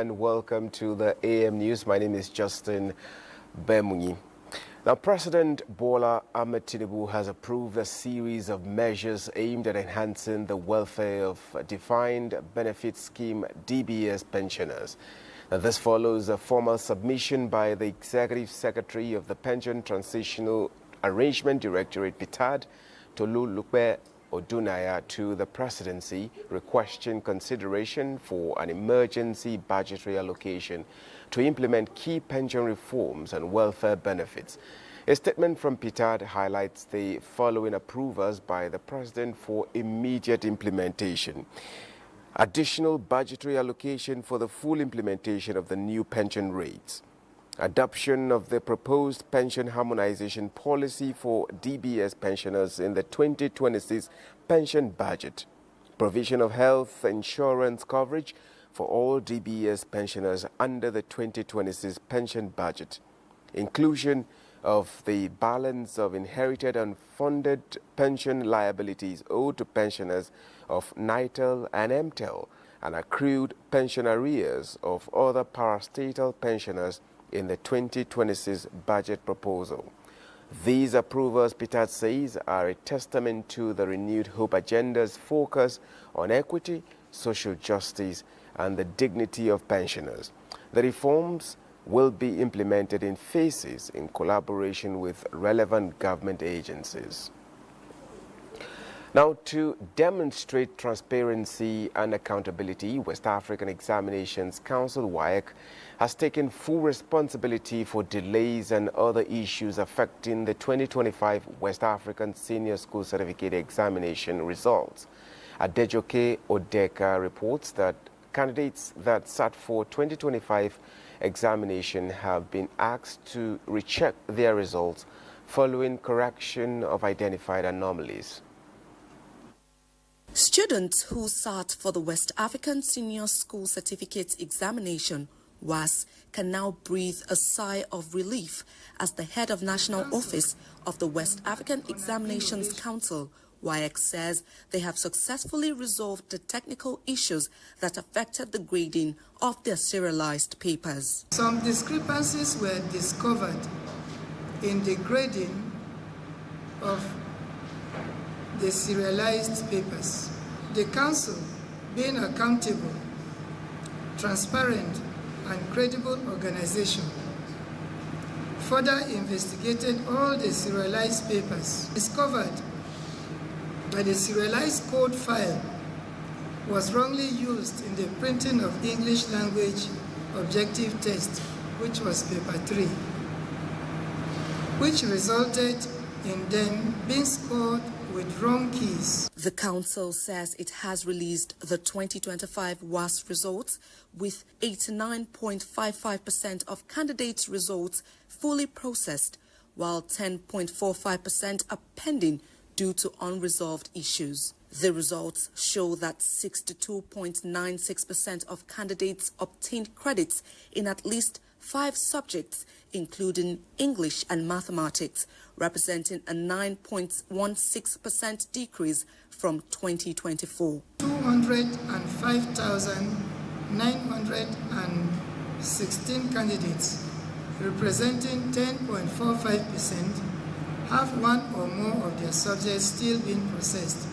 And welcome to the AM News. My name is Justin Bemunyi. Now, President Bola Ahmed Tinubu has approved a series of measures aimed at enhancing the welfare of Defined Benefit Scheme (DBS) pensioners. Now, this follows a formal submission by the Executive Secretary of the Pension Transitional Arrangement Directorate (PTAD), Tolulukpe Odunaya, to the presidency, requesting consideration for an emergency budgetary allocation to implement key pension reforms and welfare benefits. A statement from PTAD highlights the following approvals by the president for immediate implementation: additional budgetary allocation for the full implementation of the new pension rates, adoption of the proposed pension harmonization policy for DBS pensioners in the 2026 pension budget, provision of health insurance coverage for all DBS pensioners under the 2026 pension budget, inclusion of the balance of inherited and funded pension liabilities owed to pensioners of NITEL and MTEL, and accrued pension arrears of other parastatal pensioners in the 2026 budget proposal. These approvals, PTAD says, are a testament to the renewed Hope Agenda's focus on equity, social justice, and the dignity of pensioners. The reforms will be implemented in phases in collaboration with relevant government agencies. Now, to demonstrate transparency and accountability, West African Examinations Council (WAEC) has taken full responsibility for delays and other issues affecting the 2025 West African Senior School Certificate Examination results. Adejoke Odeka reports that candidates that sat for 2025 examination have been asked to recheck their results following correction of identified anomalies. Students who sat for the West African Senior School Certificate Examination (WAS) can now breathe a sigh of relief as the head of National Office of the West African Examinations Council (WAEC) says they have successfully resolved the technical issues that affected the grading of their serialized papers. Some discrepancies were discovered in the grading of the serialized papers. The Council, being accountable, transparent, and credible organization, further investigated all the serialized papers. Discovered that the serialized code file was wrongly used in the printing of English language objective test, which was paper 3, which resulted in them being scored with wrong keys. The council says it has released the 2025 WAS results with 89.55% of candidates' results fully processed, while 10.45% are pending due to unresolved issues. The results show that 62.96% of candidates obtained credits in at least 5 subjects, including English and mathematics, representing a 9.16% decrease from 2024. 205,916 candidates, representing 10.45%, have one or more of their subjects still being processed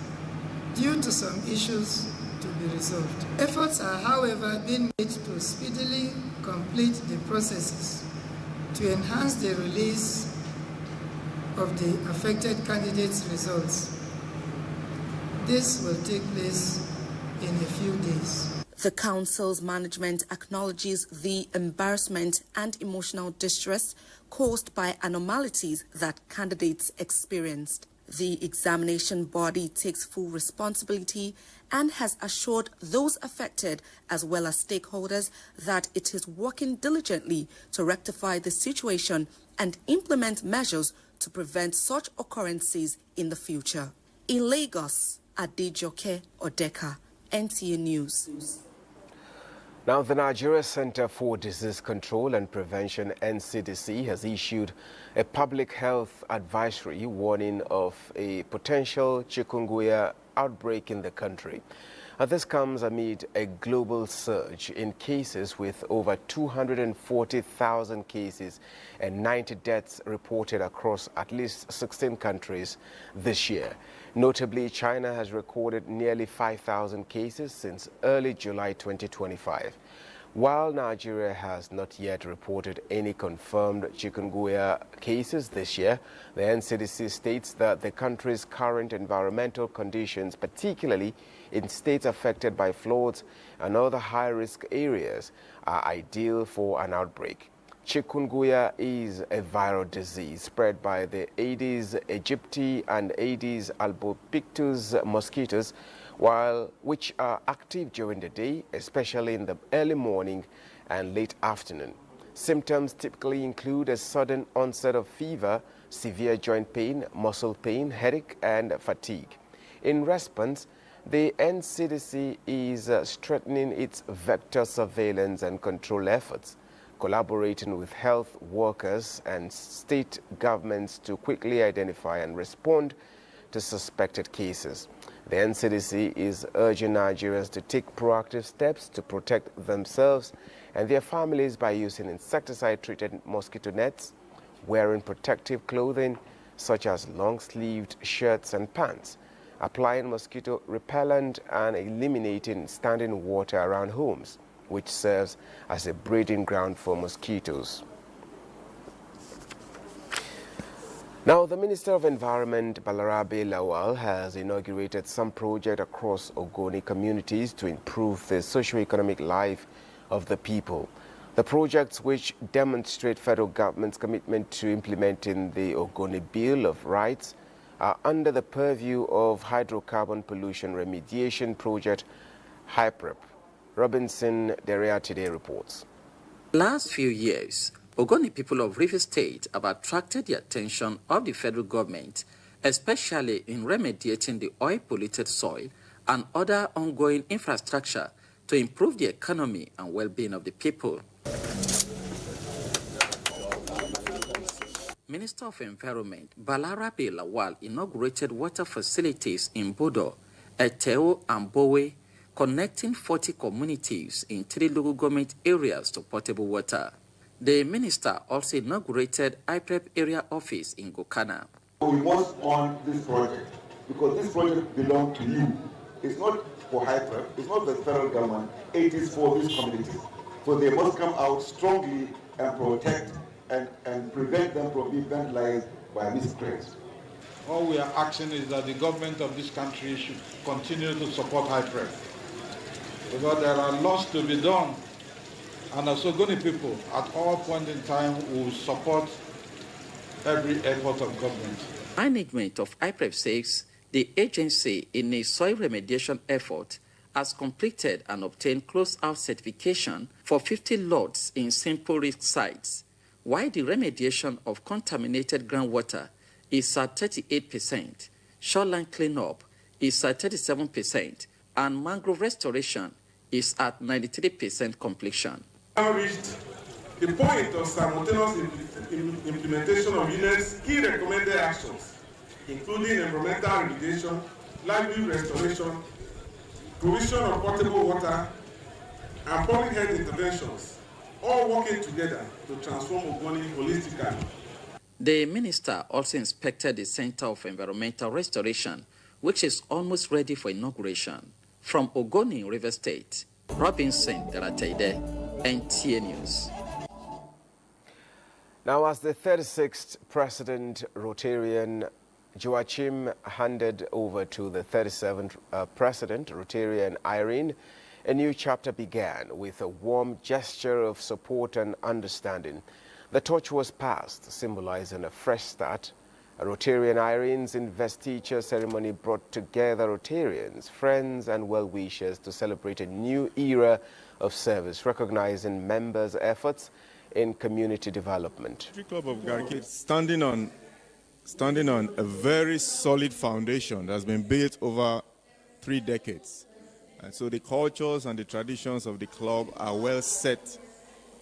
due to some issues to be resolved. Efforts are, however, being made to speedily complete the processes to enhance the release of the affected candidates' results. This will take place in a few days. The council's management acknowledges the embarrassment and emotional distress caused by anomalies that candidates experienced. The examination body takes full responsibility and has assured those affected as well as stakeholders that it is working diligently to rectify the situation and implement measures to prevent such occurrences in the future. In Lagos, Adejoke Odeka, NTA News. Now, the Nigeria Center for Disease Control and Prevention, NCDC, has issued a public health advisory warning of a potential chikungunya outbreak in the country. This comes amid a global surge in cases with over 240,000 cases and 90 deaths reported across at least 16 countries this year. Notably, China has recorded nearly 5,000 cases since early July 2025. While Nigeria has not yet reported any confirmed chikungunya cases this year, the NCDC states that the country's current environmental conditions, particularly in states affected by floods and other high-risk areas, are ideal for an outbreak. Chikungunya is a viral disease spread by the Aedes aegypti and Aedes albopictus mosquitoes, which are active during the day, especially in the early morning and late afternoon. Symptoms typically include a sudden onset of fever, severe joint pain, muscle pain, headache, and fatigue. In response, the NCDC is strengthening its vector surveillance and control efforts, collaborating with health workers and state governments to quickly identify and respond to suspected cases. The NCDC is urging Nigerians to take proactive steps to protect themselves and their families by using insecticide-treated mosquito nets, wearing protective clothing such as long-sleeved shirts and pants, applying mosquito repellent, and eliminating standing water around homes, which serves as a breeding ground for mosquitoes. Now, the Minister of Environment, Balarabe Lawal, has inaugurated some projects across Ogoni communities to improve the socio-economic life of the people. The projects, which demonstrate federal government's commitment to implementing the Ogoni Bill of Rights, are under the purview of Hydrocarbon Pollution Remediation Project, HYPREP. Robinson Derea today reports. Last few years, Ogoni people of Rivers State have attracted the attention of the federal government, especially in remediating the oil-polluted soil and other ongoing infrastructure to improve the economy and well-being of the people. Minister of Environment Balarabe Lawal inaugurated water facilities in Bodo, Eteo, and Bowe, connecting 40 communities in 3 local government areas to potable water. The minister also inaugurated IPREP area office in Gokana. We must on this project because this project belongs to you. It's not for IPREP, it's not the federal government, it is for these communities. So they must come out strongly and protect and prevent them from being vandalized by miscreants. All we are asking is that the government of this country should continue to support IPREP because there are lots to be done. And as Ogoni people, at all points in time, will support every effort of government. Management of IPREP says the agency, in a soil remediation effort, has completed and obtained close-out certification for 50 lots in simple risk sites, while the remediation of contaminated groundwater is at 38%, shoreline cleanup is at 37%, and mangrove restoration is at 93% completion. Now reached the point of simultaneous implementation of UNED's key recommended actions, including environmental remediation, livelihood restoration, provision of potable water, and public health interventions, all working together to transform Ogoni holistically. The minister also inspected the Center of Environmental Restoration, which is almost ready for inauguration. From Ogoni, River State, Robinson Garateide, NTA News. Now, as the 36th President Rotarian Joachim handed over to the 37th President Rotarian Irene, a new chapter began with a warm gesture of support and understanding. The torch was passed, symbolizing a fresh start. Rotarian Irene's investiture ceremony brought together Rotarians, friends, and well-wishers to celebrate a new era of service, recognizing members' efforts in community development. The Club of Garki standing on a very solid foundation that has been built over 3 decades. And so the cultures and the traditions of the club are well set,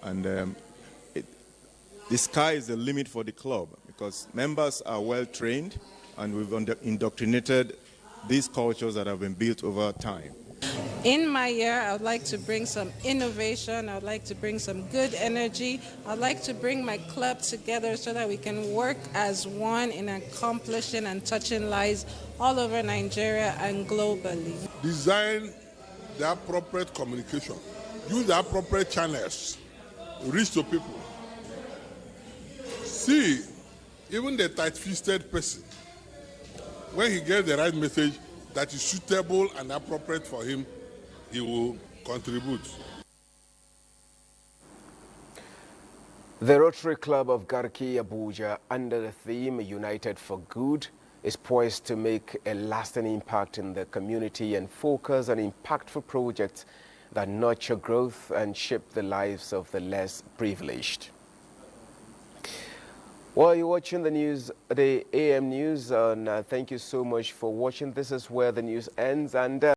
and the sky is the limit for the club because members are well trained and we've indoctrinated these cultures that have been built over time. In my year, I would like to bring some innovation. I would like to bring some good energy. I'd like to bring my club together so that we can work as one in accomplishing and touching lives all over Nigeria and globally. Design the appropriate communication. Use the appropriate channels. Reach to people. See, even the tight-fisted person, when he gets the right message that is suitable and appropriate for him, he will contribute. The Rotary Club of Garki, Abuja, under the theme United for Good, is poised to make a lasting impact in the community and focus on impactful projects that nurture growth and shape the lives of the less privileged. Well, you're watching the news, the AM News, and thank you so much for watching. This is where the news ends, and